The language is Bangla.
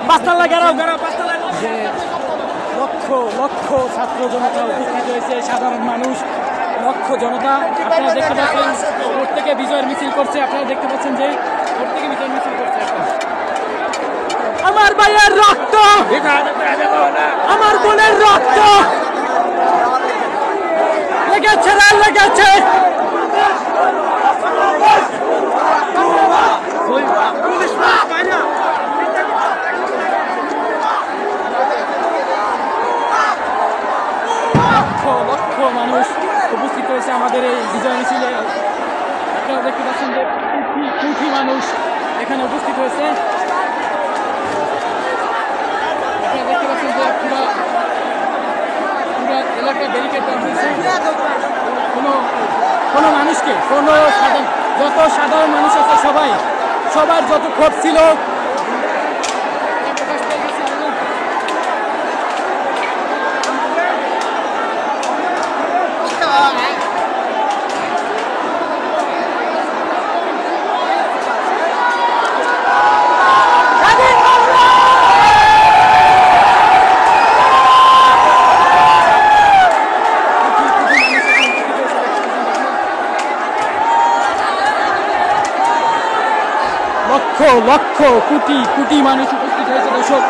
পাঁচতলা গেরাও যে লক্ষ লক্ষ ছাত্র জনতা উপস্থিত হয়েছে, সাধারণ মানুষ, লক্ষ জনতা। আপনারা দেখতে পাচ্ছেন প্রত্যেকে বিজয়ের মিছিল করছে। আপনারা দেখতে পাচ্ছেন যে প্রত্যেকে বিজয়ের মিছিল করছে। আমার ভাইয়ের রক্ত, আমার বোনের রক্ত লেগেছে রে লেগেছে। লক্ষ লক্ষ মানুষ উপস্থিত হয়েছে আমাদের এই বিজয় মিছিলে। আপনারা দেখতে পাচ্ছেন যে কোটি মানুষ এখানে উপস্থিত হয়েছে। আপনারা দেখতে পাচ্ছেন যে পুরো এলাকা ব্যারিকেড দেওয়া হয়েছে। কোনো মানুষকে যত সাধারণ মানুষ আছে সবার যত ক্ষোভ ছিল লক্ষ লক্ষ কোটি কোটি মানুষ উপস্থিত হয়েছে। দর্শক